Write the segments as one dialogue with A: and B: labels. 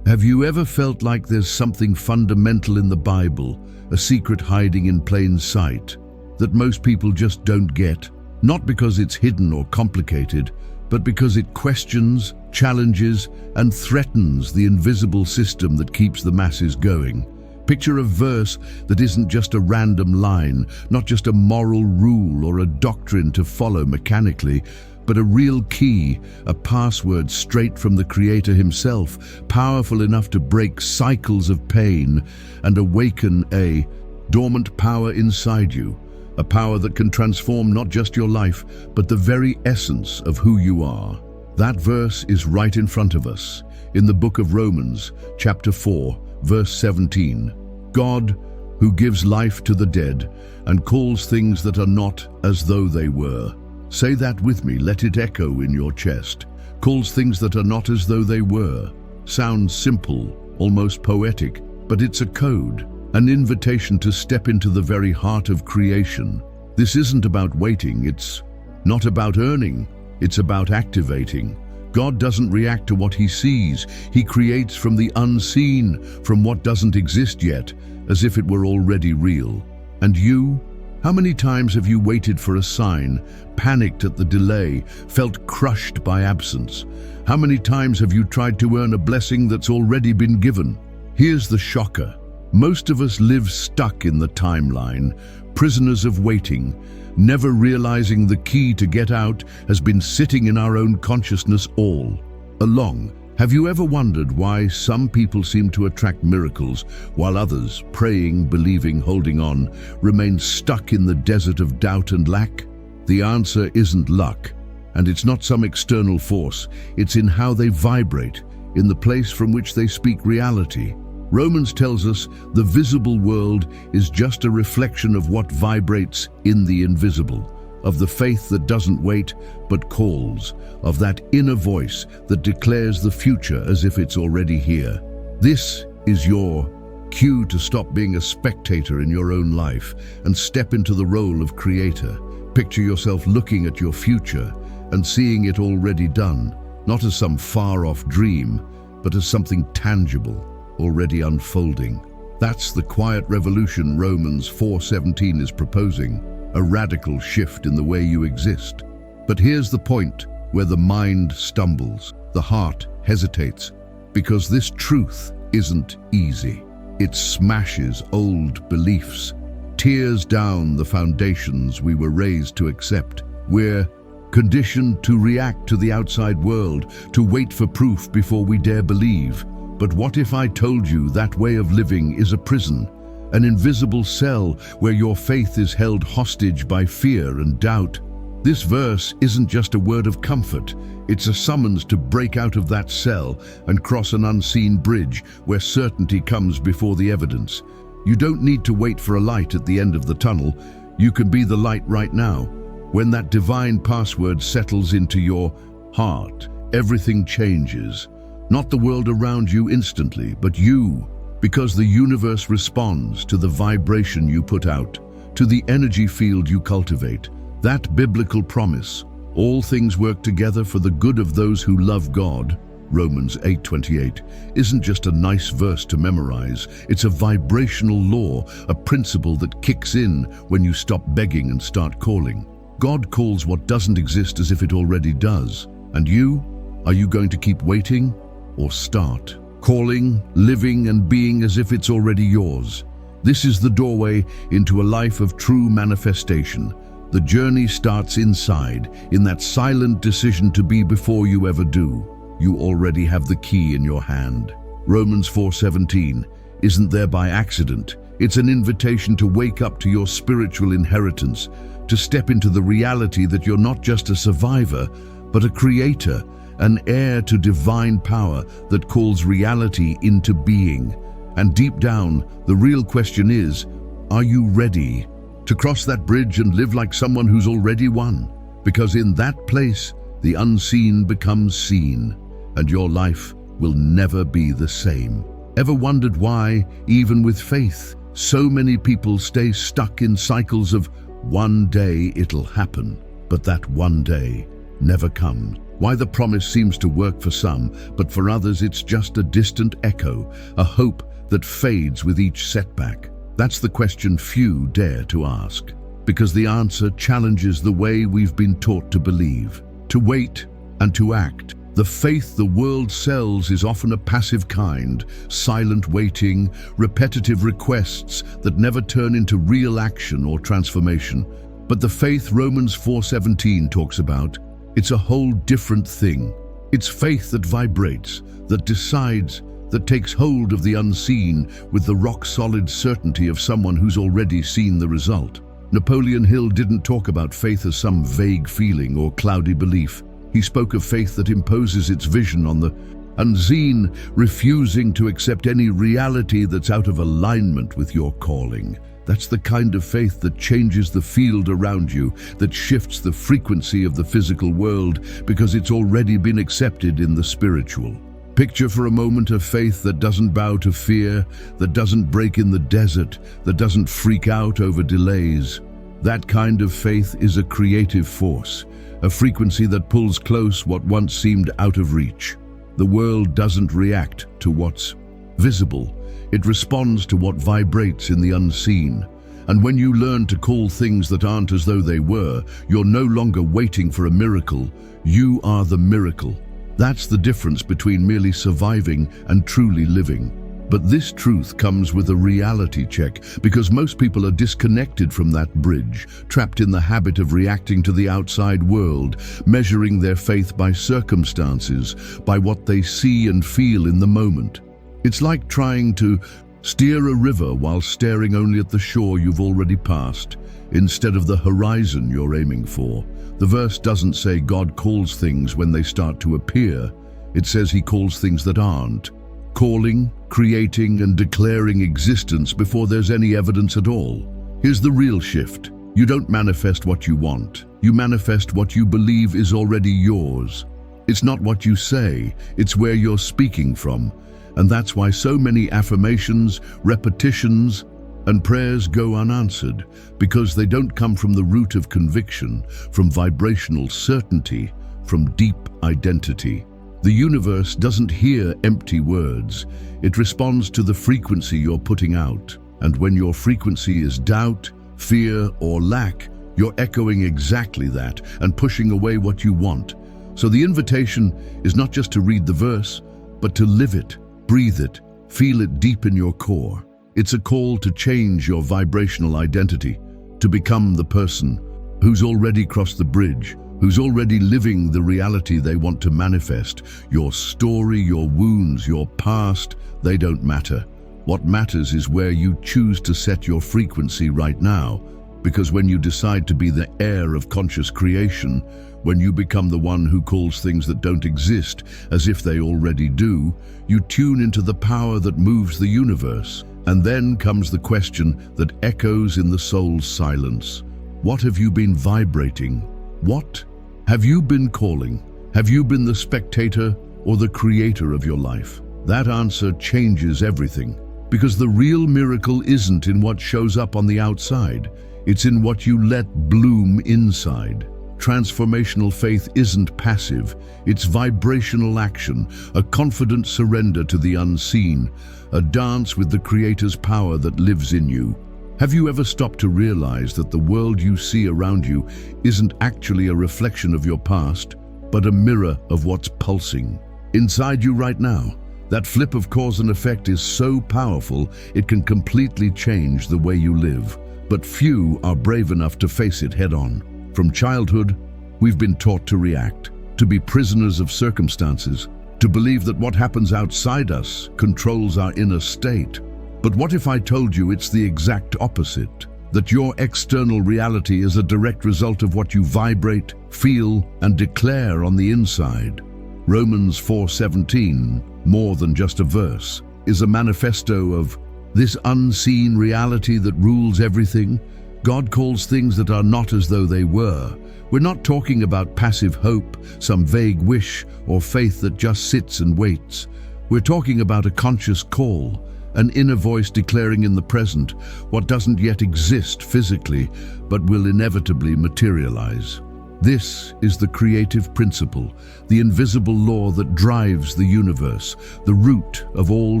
A: Have you ever felt like there's something fundamental in the Bible, a secret hiding in plain sight, that most people just don't get? Not because it's hidden or complicated, but because it questions, challenges, and threatens the invisible system that keeps the masses going. Picture a verse that isn't just a random line, not just a moral rule or a doctrine to follow mechanically, but a real key, a password straight from the Creator himself, powerful enough to break cycles of pain and awaken a dormant power inside you, a power that can transform not just your life, but the very essence of who you are. That verse is right in front of us, in the book of Romans, chapter 4, verse 17. God, who gives life to the dead and calls things that are not as though they were. Say that with me, let it echo in your chest. Calls things that are not as though they were. Sounds simple, almost poetic, but it's a code, an invitation to step into the very heart of creation. This isn't about waiting, it's not about earning, it's about activating. God doesn't react to what he sees. He creates from the unseen, from what doesn't exist yet, as if it were already real. And you? How many times have you waited for a sign, panicked at the delay, felt crushed by absence? How many times have you tried to earn a blessing that's already been given? Here's the shocker. Most of us live stuck in the timeline, prisoners of waiting, never realizing the key to get out has been sitting in our own consciousness all along. Have you ever wondered why some people seem to attract miracles, while others, praying, believing, holding on, remain stuck in the desert of doubt and lack? The answer isn't luck, and it's not some external force. It's in how they vibrate, in the place from which they speak reality. Romans tells us the visible world is just a reflection of what vibrates in the invisible, of the faith that doesn't wait but calls, of that inner voice that declares the future as if it's already here. This is your cue to stop being a spectator in your own life and step into the role of creator. Picture yourself looking at your future and seeing it already done, not as some far-off dream, but as something tangible, already unfolding. That's the quiet revolution Romans 4:17 is proposing. A radical shift in the way you exist. But here's the point where the mind stumbles, the heart hesitates, because this truth isn't easy. It smashes old beliefs, tears down the foundations we were raised to accept. We're conditioned to react to the outside world, to wait for proof before we dare believe. But what if I told you that way of living is a prison? An invisible cell where your faith is held hostage by fear and doubt. This verse isn't just a word of comfort, it's a summons to break out of that cell and cross an unseen bridge where certainty comes before the evidence. You don't need to wait for a light at the end of the tunnel, you can be the light right now. When that divine password settles into your heart, everything changes. Not the world around you instantly, but you. Because the universe responds to the vibration you put out, to the energy field you cultivate. That biblical promise, all things work together for the good of those who love God, Romans 8:28, isn't just a nice verse to memorize. It's a vibrational law, a principle that kicks in when you stop begging and start calling. God calls what doesn't exist as if it already does. And you? Are you going to keep waiting or start? Calling, living, and being as if it's already yours. This is the doorway into a life of true manifestation. The journey starts inside, in that silent decision to be before you ever do. You already have the key in your hand. Romans 4:17 isn't there by accident. It's an invitation to wake up to your spiritual inheritance, to step into the reality that you're not just a survivor, but a creator, an heir to divine power that calls reality into being. And deep down, the real question is, are you ready to cross that bridge and live like someone who's already won? Because in that place, the unseen becomes seen, and your life will never be the same. Ever wondered why, even with faith, so many people stay stuck in cycles of one day it'll happen, but that one day never comes? Why the promise seems to work for some, but for others it's just a distant echo, a hope that fades with each setback. That's the question few dare to ask, because the answer challenges the way we've been taught to believe, to wait and to act. The faith the world sells is often a passive kind, silent waiting, repetitive requests that never turn into real action or transformation. But the faith Romans 4:17 talks about, it's a whole different thing. It's faith that vibrates, that decides, that takes hold of the unseen with the rock-solid certainty of someone who's already seen the result. Napoleon Hill didn't talk about faith as some vague feeling or cloudy belief. He spoke of faith that imposes its vision on the unseen, refusing to accept any reality that's out of alignment with your calling. That's the kind of faith that changes the field around you, that shifts the frequency of the physical world because it's already been accepted in the spiritual. Picture for a moment a faith that doesn't bow to fear, that doesn't break in the desert, that doesn't freak out over delays. That kind of faith is a creative force, a frequency that pulls close what once seemed out of reach. The world doesn't react to what's visible. It responds to what vibrates in the unseen. And when you learn to call things that aren't as though they were, you're no longer waiting for a miracle. You are the miracle. That's the difference between merely surviving and truly living. But this truth comes with a reality check, because most people are disconnected from that bridge, trapped in the habit of reacting to the outside world, measuring their faith by circumstances, by what they see and feel in the moment. It's like trying to steer a river while staring only at the shore you've already passed, instead of the horizon you're aiming for. The verse doesn't say God calls things when they start to appear. It says He calls things that aren't. Calling, creating, and declaring existence before there's any evidence at all. Here's the real shift. You don't manifest what you want. You manifest what you believe is already yours. It's not what you say, it's where you're speaking from. And that's why so many affirmations, repetitions, and prayers go unanswered, because they don't come from the root of conviction, from vibrational certainty, from deep identity. The universe doesn't hear empty words. It responds to the frequency you're putting out. And when your frequency is doubt, fear, or lack, you're echoing exactly that and pushing away what you want. So the invitation is not just to read the verse, but to live it, breathe it, feel it deep in your core. It's a call to change your vibrational identity, to become the person who's already crossed the bridge, who's already living the reality they want to manifest. Your story, your wounds, your past, they don't matter. What matters is where you choose to set your frequency right now, because when you decide to be the heir of conscious creation, when you become the one who calls things that don't exist as if they already do, you tune into the power that moves the universe. And then comes the question that echoes in the soul's silence. What have you been vibrating? What have you been calling? Have you been the spectator or the creator of your life? That answer changes everything, because the real miracle isn't in what shows up on the outside. It's in what you let bloom inside. Transformational faith isn't passive, it's vibrational action, a confident surrender to the unseen, a dance with the Creator's power that lives in you. Have you ever stopped to realize that the world you see around you isn't actually a reflection of your past, but a mirror of what's pulsing inside you right now? That flip of cause and effect is so powerful, it can completely change the way you live. But few are brave enough to face it head-on. From childhood, we've been taught to react, to be prisoners of circumstances, to believe that what happens outside us controls our inner state. But what if I told you it's the exact opposite? That your external reality is a direct result of what you vibrate, feel, and declare on the inside. Romans 4:17, more than just a verse, is a manifesto of this unseen reality that rules everything. God calls things that are not as though they were. We're not talking about passive hope, some vague wish, or faith that just sits and waits. We're talking about a conscious call, an inner voice declaring in the present what doesn't yet exist physically, but will inevitably materialize. This is the creative principle, the invisible law that drives the universe, the root of all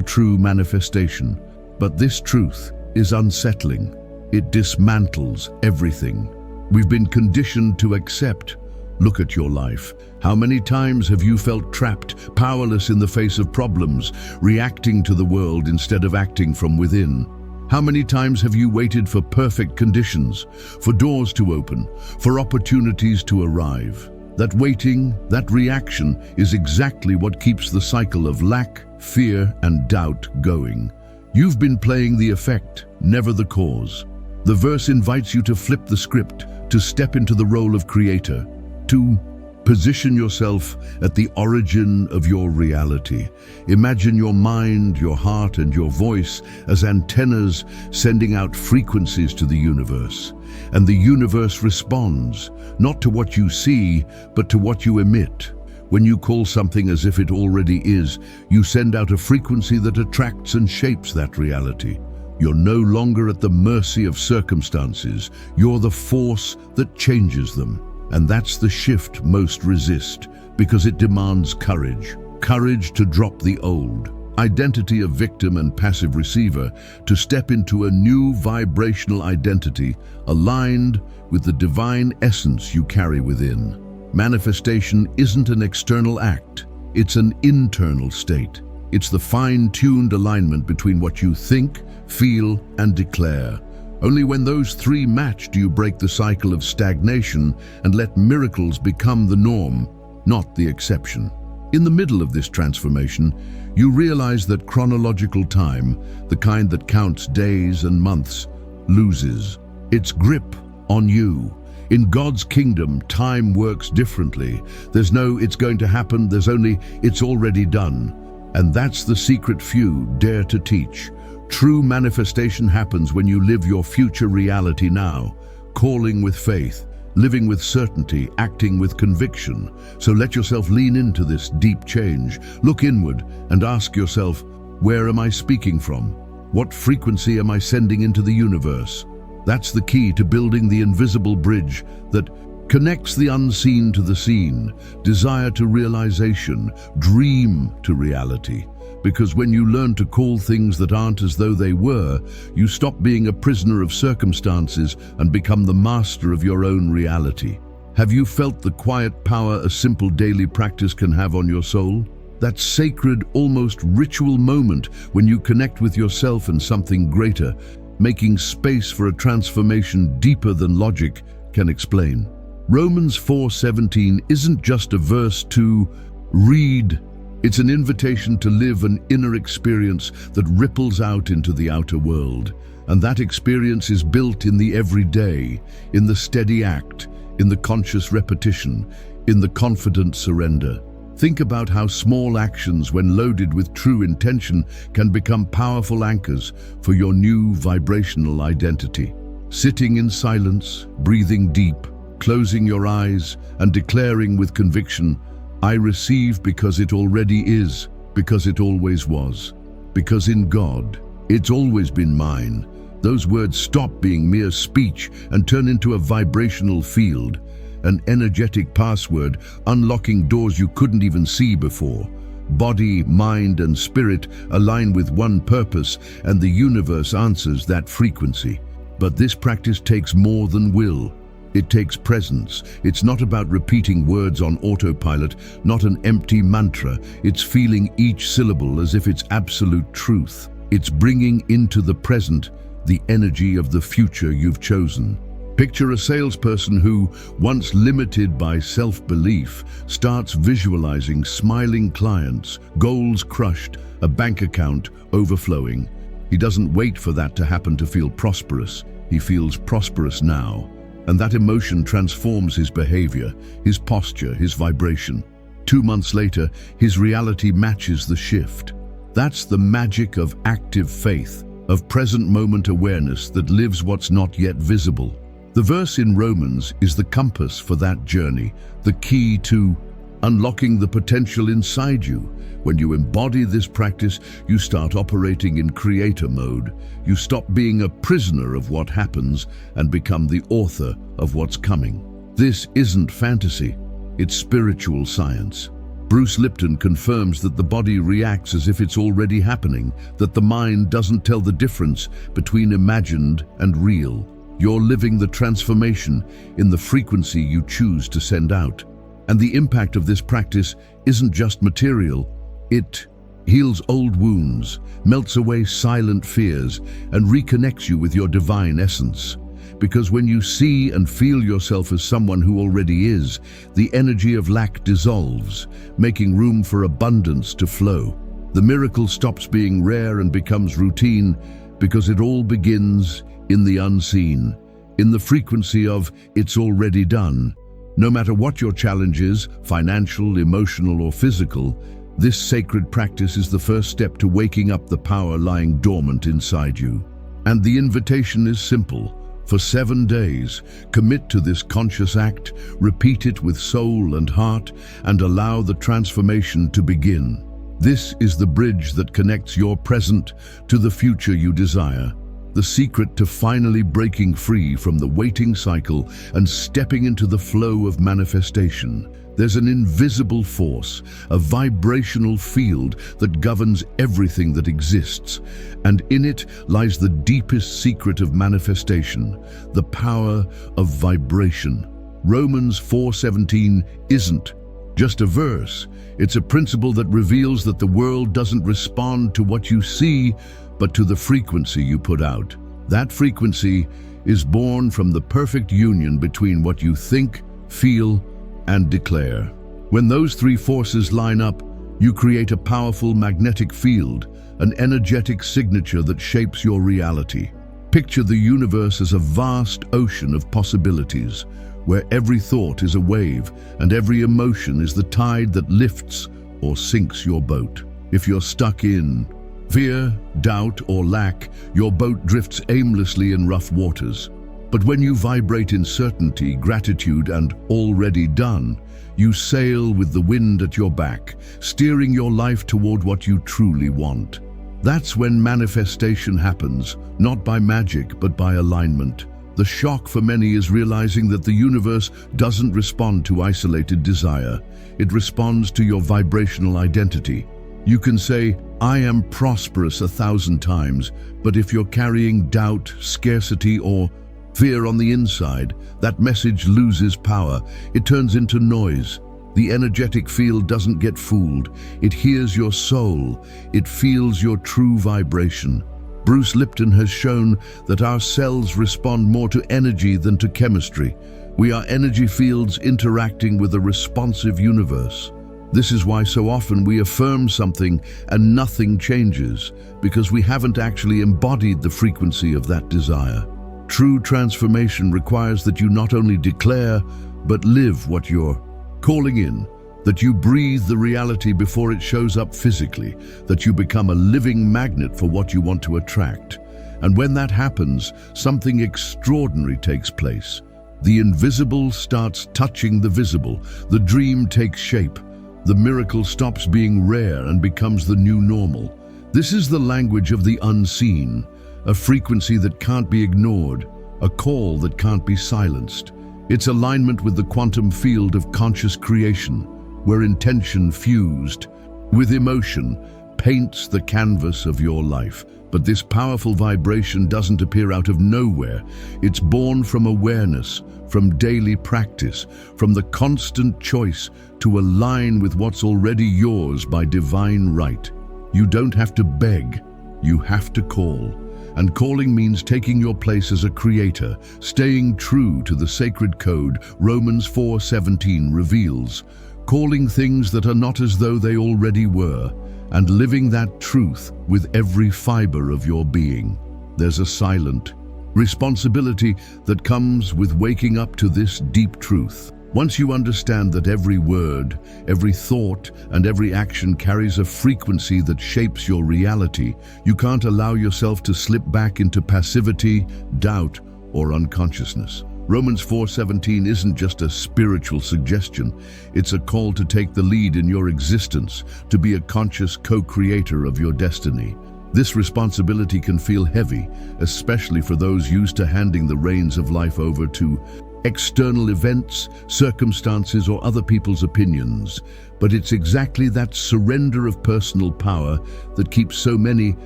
A: true manifestation. But this truth is unsettling. It dismantles everything we've been conditioned to accept. Look at your life. How many times have you felt trapped, powerless in the face of problems, reacting to the world instead of acting from within? How many times have you waited for perfect conditions, for doors to open, for opportunities to arrive? That waiting, that reaction is exactly what keeps the cycle of lack, fear, and doubt going. You've been playing the effect, never the cause. The verse invites you to flip the script, to step into the role of creator, to position yourself at the origin of your reality. Imagine your mind, your heart, and your voice as antennas sending out frequencies to the universe. And the universe responds, not to what you see, but to what you emit. When you call something as if it already is, you send out a frequency that attracts and shapes that reality. You're no longer at the mercy of circumstances. You're the force that changes them. And that's the shift most resist, because it demands courage. Courage to drop the old identity of victim and passive receiver, to step into a new vibrational identity aligned with the divine essence you carry within. Manifestation isn't an external act, it's an internal state. It's the fine-tuned alignment between what you think, feel, and declare. Only when those three match do you break the cycle of stagnation and let miracles become the norm, not the exception. In the middle of this transformation, you realize that chronological time, the kind that counts days and months, loses its grip on you. In God's kingdom, time works differently. There's no "it's going to happen," there's only "it's already done." And that's the secret few dare to teach. True manifestation happens when you live your future reality now, calling with faith, living with certainty, acting with conviction. So let yourself lean into this deep change. Look inward and ask yourself, where am I speaking from? What frequency am I sending into the universe? That's the key to building the invisible bridge that connects the unseen to the seen, desire to realization, dream to reality. Because when you learn to call things that aren't as though they were, you stop being a prisoner of circumstances and become the master of your own reality. Have you felt the quiet power a simple daily practice can have on your soul? That sacred, almost ritual moment when you connect with yourself and something greater, making space for a transformation deeper than logic can explain. Romans 4:17 isn't just a verse to read. It's an invitation to live an inner experience that ripples out into the outer world. And that experience is built in the everyday, in the steady act, in the conscious repetition, in the confident surrender. Think about how small actions, when loaded with true intention, can become powerful anchors for your new vibrational identity. Sitting in silence, breathing deep, closing your eyes, and declaring with conviction, I receive because it already is, because it always was, because in God, it's always been mine. Those words stop being mere speech and turn into a vibrational field, an energetic password unlocking doors you couldn't even see before. Body, mind, and spirit align with one purpose, and the universe answers that frequency. But this practice takes more than will. It takes presence. It's not about repeating words on autopilot, not an empty mantra. It's feeling each syllable as if it's absolute truth. It's bringing into the present the energy of the future you've chosen. Picture a salesperson who, once limited by self-belief, starts visualizing smiling clients, goals crushed, a bank account overflowing. He doesn't wait for that to happen to feel prosperous. He feels prosperous now. And that emotion transforms his behavior, his posture, his vibration. 2 months later, his reality matches the shift. That's the magic of active faith, of present moment awareness that lives what's not yet visible. The verse in Romans is the compass for that journey, the key to unlocking the potential inside you. When you embody this practice, you start operating in creator mode. You stop being a prisoner of what happens and become the author of what's coming. This isn't fantasy, it's spiritual science. Bruce Lipton confirms that the body reacts as if it's already happening, that the mind doesn't tell the difference between imagined and real. You're living the transformation in the frequency you choose to send out. And the impact of this practice isn't just material, it heals old wounds, melts away silent fears, and reconnects you with your divine essence. Because when you see and feel yourself as someone who already is, the energy of lack dissolves, making room for abundance to flow. The miracle stops being rare and becomes routine because it all begins in the unseen, in the frequency of "it's already done." No matter what your challenge is, financial, emotional, or physical, this sacred practice is the first step to waking up the power lying dormant inside you. And the invitation is simple. For 7 days, commit to this conscious act, repeat it with soul and heart, and allow the transformation to begin. This is the bridge that connects your present to the future you desire. The secret to finally breaking free from the waiting cycle and stepping into the flow of manifestation. There's an invisible force, a vibrational field that governs everything that exists, and in it lies the deepest secret of manifestation, the power of vibration. Romans 4:17 isn't just a verse, it's a principle that reveals that the world doesn't respond to what you see, but to the frequency you put out. That frequency is born from the perfect union between what you think, feel, and declare. When those three forces line up, you create a powerful magnetic field, an energetic signature that shapes your reality. Picture the universe as a vast ocean of possibilities, where every thought is a wave and every emotion is the tide that lifts or sinks your boat. If you're stuck in fear, doubt, or lack, your boat drifts aimlessly in rough waters. But when you vibrate in certainty, gratitude, and already done, you sail with the wind at your back, steering your life toward what you truly want. That's when manifestation happens, not by magic, but by alignment. The shock for many is realizing that the universe doesn't respond to isolated desire. It responds to your vibrational identity. You can say, "I am prosperous" 1,000 times, but if you're carrying doubt, scarcity, or fear on the inside, that message loses power. It turns into noise. The energetic field doesn't get fooled. It hears your soul. It feels your true vibration. Bruce Lipton has shown that our cells respond more to energy than to chemistry. We are energy fields interacting with a responsive universe. This is why so often we affirm something and nothing changes, because we haven't actually embodied the frequency of that desire. True transformation requires that you not only declare, but live what you're calling in, that you breathe the reality before it shows up physically, that you become a living magnet for what you want to attract. And when that happens, something extraordinary takes place. The invisible starts touching the visible, the dream takes shape, the miracle stops being rare and becomes the new normal. This is the language of the unseen, a frequency that can't be ignored, a call that can't be silenced. It's alignment with the quantum field of conscious creation, where intention fused with emotion paints the canvas of your life. But this powerful vibration doesn't appear out of nowhere. It's born from awareness, from daily practice, from the constant choice to align with what's already yours by divine right. You don't have to beg, you have to call. And calling means taking your place as a creator, staying true to the sacred code Romans 4:17 reveals, calling things that are not as though they already were, and living that truth with every fiber of your being. There's a silent responsibility that comes with waking up to this deep truth. Once you understand that every word, every thought, and every action carries a frequency that shapes your reality, you can't allow yourself to slip back into passivity, doubt, or unconsciousness. Romans 4:17 isn't just a spiritual suggestion, it's a call to take the lead in your existence, to be a conscious co-creator of your destiny. This responsibility can feel heavy, especially for those used to handing the reins of life over to external events, circumstances, or other people's opinions. But it's exactly that surrender of personal power that keeps so many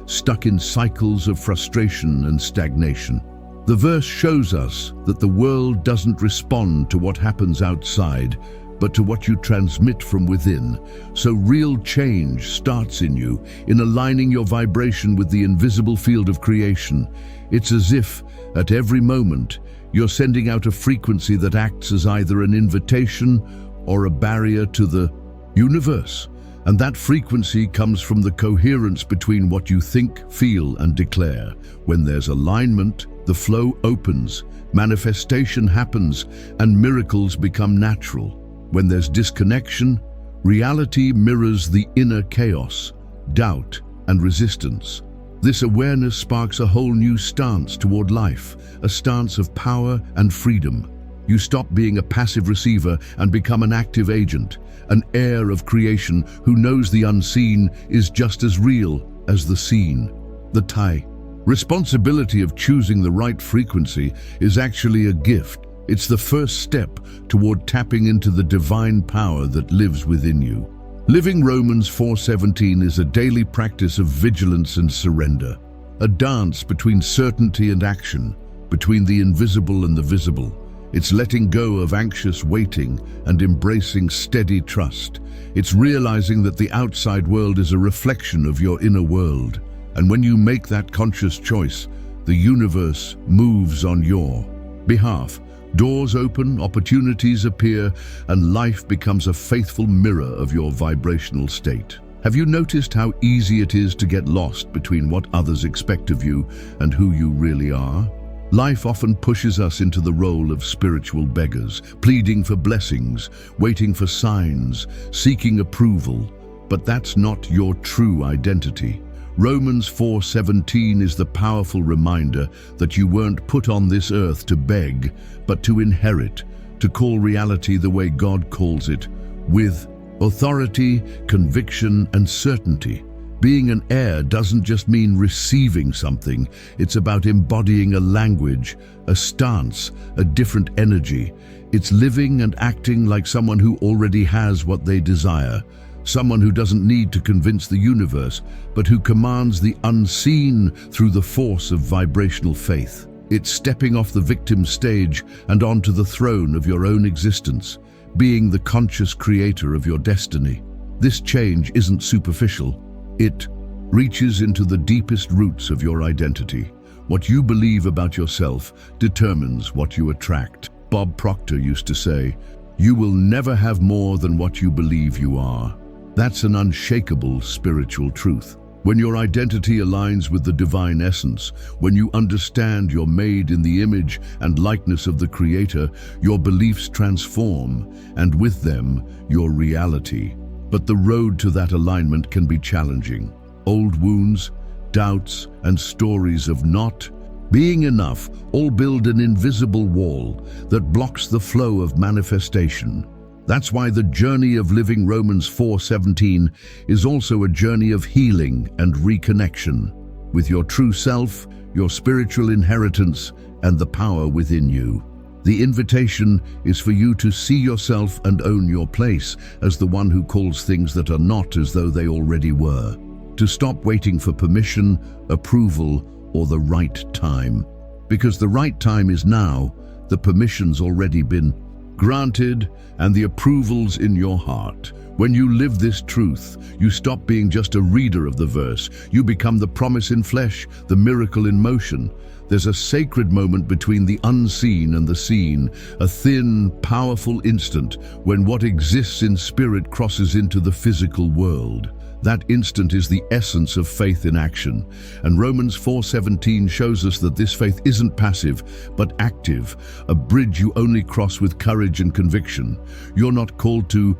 A: stuck in cycles of frustration and stagnation. The verse shows us that the world doesn't respond to what happens outside, but to what you transmit from within. So real change starts in you, in aligning your vibration with the invisible field of creation. It's as if, at every moment, you're sending out a frequency that acts as either an invitation or a barrier to the universe. And that frequency comes from the coherence between what you think, feel, and declare. When there's alignment, the flow opens, manifestation happens, and miracles become natural. When there's disconnection, reality mirrors the inner chaos, doubt, and resistance. This awareness sparks a whole new stance toward life, a stance of power and freedom. You stop being a passive receiver and become an active agent, an heir of creation who knows the unseen is just as real as the seen. The responsibility of choosing the right frequency is actually a gift. It's the first step toward tapping into the divine power that lives within you. Living Romans 4:17 is a daily practice of vigilance and surrender, a dance between certainty and action, between the invisible and the visible. It's letting go of anxious waiting and embracing steady trust. It's realizing that the outside world is a reflection of your inner world. And when you make that conscious choice, the universe moves on your behalf. Doors open, opportunities appear, and life becomes a faithful mirror of your vibrational state. Have you noticed how easy it is to get lost between what others expect of you and who you really are? Life often pushes us into the role of spiritual beggars, pleading for blessings, waiting for signs, seeking approval. But that's not your true identity. Romans 4:17 is the powerful reminder that you weren't put on this earth to beg, but to inherit, to call reality the way God calls it, with authority, conviction, and certainty. Being an heir doesn't just mean receiving something, it's about embodying a language, a stance, a different energy. It's living and acting like someone who already has what they desire. Someone who doesn't need to convince the universe, but who commands the unseen through the force of vibrational faith. It's stepping off the victim stage and onto the throne of your own existence, being the conscious creator of your destiny. This change isn't superficial. It reaches into the deepest roots of your identity. What you believe about yourself determines what you attract. Bob Proctor used to say, "You will never have more than what you believe you are." That's an unshakable spiritual truth. When your identity aligns with the divine essence, when you understand you're made in the image and likeness of the Creator, your beliefs transform, and with them, your reality. But the road to that alignment can be challenging. Old wounds, doubts, and stories of not being enough all build an invisible wall that blocks the flow of manifestation. That's why the journey of living Romans 4:17 is also a journey of healing and reconnection with your true self, your spiritual inheritance, and the power within you. The invitation is for you to see yourself and own your place as the one who calls things that are not as though they already were. To stop waiting for permission, approval, or the right time. Because the right time is now, the permission's already been granted, and the approval's in your heart. When you live this truth, you stop being just a reader of the verse. You become the promise in flesh, the miracle in motion. There's a sacred moment between the unseen and the seen, a thin, powerful instant when what exists in spirit crosses into the physical world. That instant is the essence of faith in action. And Romans 4:17 shows us that this faith isn't passive, but active, a bridge you only cross with courage and conviction. You're not called to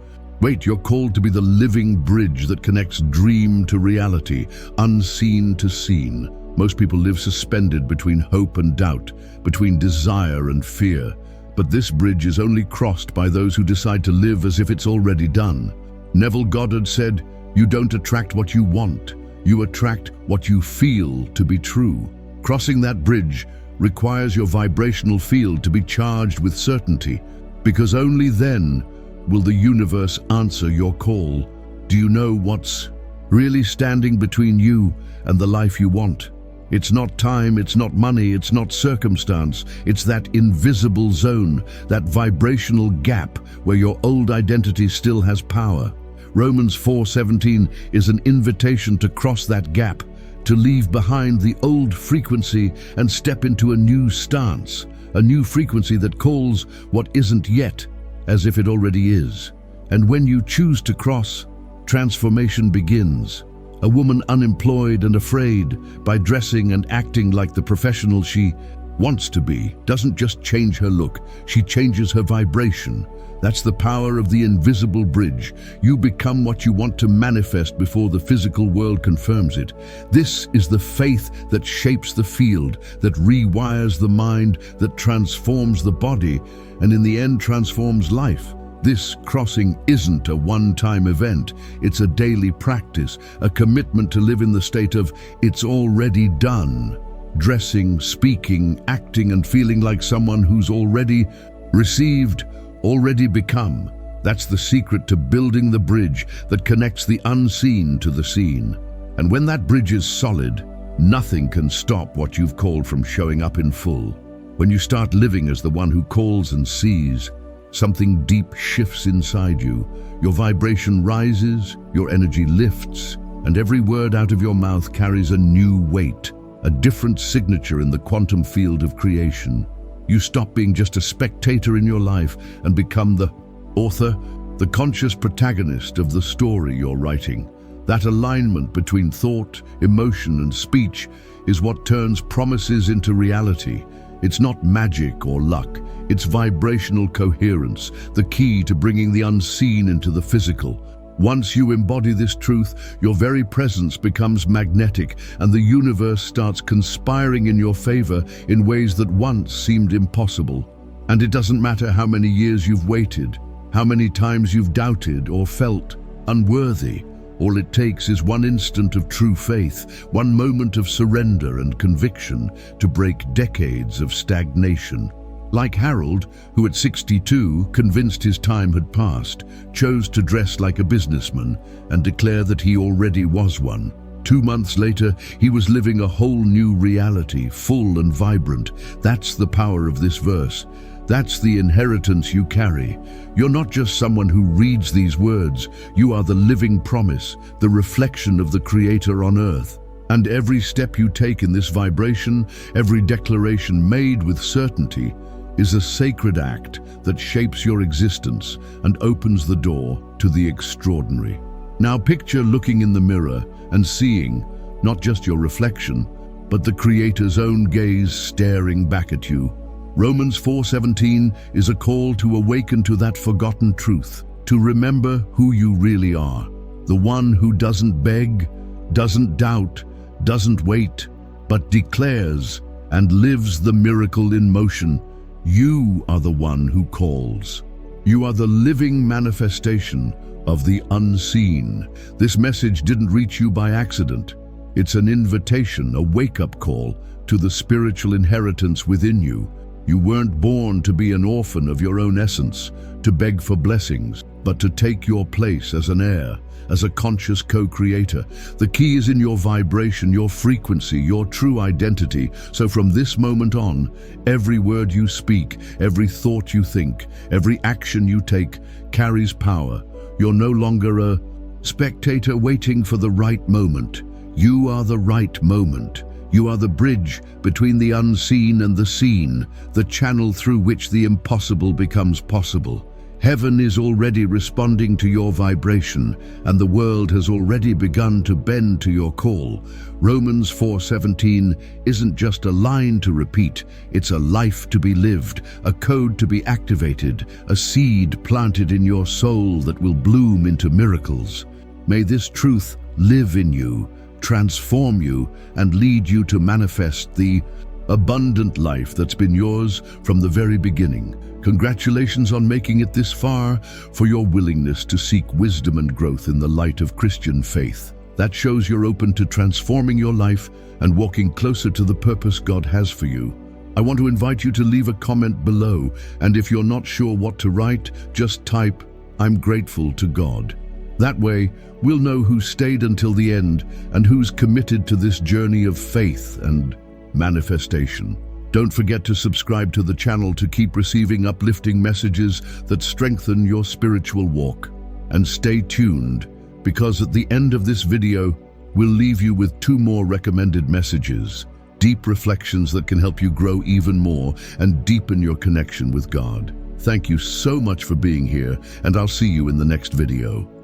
A: you're called to be the living bridge that connects dream to reality, unseen to seen. Most people live suspended between hope and doubt, between desire and fear. But this bridge is only crossed by those who decide to live as if it's already done. Neville Goddard said, "You don't attract what you want, you attract what you feel to be true." Crossing that bridge requires your vibrational field to be charged with certainty, because only then will the universe answer your call. Do you know what's really standing between you and the life you want? It's not time, it's not money, it's not circumstance. It's that invisible zone, that vibrational gap where your old identity still has power. Romans 4:17 is an invitation to cross that gap, to leave behind the old frequency and step into a new stance, a new frequency that calls what isn't yet as if it already is. And when you choose to cross, transformation begins. A woman unemployed and afraid, by dressing and acting like the professional she wants to be, doesn't just change her look, she changes her vibration. That's the power of the invisible bridge. You become what you want to manifest before the physical world confirms it. This is the faith that shapes the field, that rewires the mind, that transforms the body, and in the end transforms life. This crossing isn't a one-time event. It's a daily practice, a commitment to live in the state of "it's already done." Dressing, speaking, acting, and feeling like someone who's already received, already become. That's the secret to building the bridge that connects the unseen to the seen. And when that bridge is solid, nothing can stop what you've called from showing up in full. When you start living as the one who calls and sees, something deep shifts inside you. Your vibration rises, your energy lifts, and every word out of your mouth carries a new weight, a different signature in the quantum field of creation. You stop being just a spectator in your life and become the author, the conscious protagonist of the story you're writing. That alignment between thought, emotion, and speech is what turns promises into reality. It's not magic or luck, it's vibrational coherence, the key to bringing the unseen into the physical. Once you embody this truth, your very presence becomes magnetic, and the universe starts conspiring in your favor in ways that once seemed impossible. And it doesn't matter how many years you've waited, how many times you've doubted or felt unworthy. All it takes is one instant of true faith, one moment of surrender and conviction to break decades of stagnation. Like Harold, who at 62, convinced his time had passed, chose to dress like a businessman and declare that he already was one. 2 months later, he was living a whole new reality, full and vibrant. That's the power of this verse. That's the inheritance you carry. You're not just someone who reads these words. You are the living promise, the reflection of the Creator on earth. And every step you take in this vibration, every declaration made with certainty, is a sacred act that shapes your existence and opens the door to the extraordinary. Now picture looking in the mirror and seeing not just your reflection, but the Creator's own gaze staring back at you. Romans 4:17 is a call to awaken to that forgotten truth, to remember who you really are, the one who doesn't beg, doesn't doubt, doesn't wait, but declares and lives the miracle in motion. You are the one who calls. You are the living manifestation of the unseen. This message didn't reach you by accident. It's an invitation, a wake-up call to the spiritual inheritance within you. You weren't born to be an orphan of your own essence, to beg for blessings, but to take your place as an heir, as a conscious co-creator. The key is in your vibration, your frequency, your true identity. So from this moment on, every word you speak, every thought you think, every action you take carries power. You're no longer a spectator waiting for the right moment. You are the right moment. You are the bridge between the unseen and the seen, the channel through which the impossible becomes possible. Heaven is already responding to your vibration, and the world has already begun to bend to your call. Romans 4:17 isn't just a line to repeat, it's a life to be lived, a code to be activated, a seed planted in your soul that will bloom into miracles. May this truth live in you, transform you, and lead you to manifest the abundant life that's been yours from the very beginning. Congratulations on making it this far, for your willingness to seek wisdom and growth in the light of Christian faith. That shows you're open to transforming your life and walking closer to the purpose God has for you. I want to invite you to leave a comment below, and if you're not sure what to write, just type, "I'm grateful to God." That way, we'll know who stayed until the end and who's committed to this journey of faith and manifestation. Don't forget to subscribe to the channel to keep receiving uplifting messages that strengthen your spiritual walk. And stay tuned, because at the end of this video, we'll leave you with 2 more recommended messages, deep reflections that can help you grow even more and deepen your connection with God. Thank you so much for being here, and I'll see you in the next video.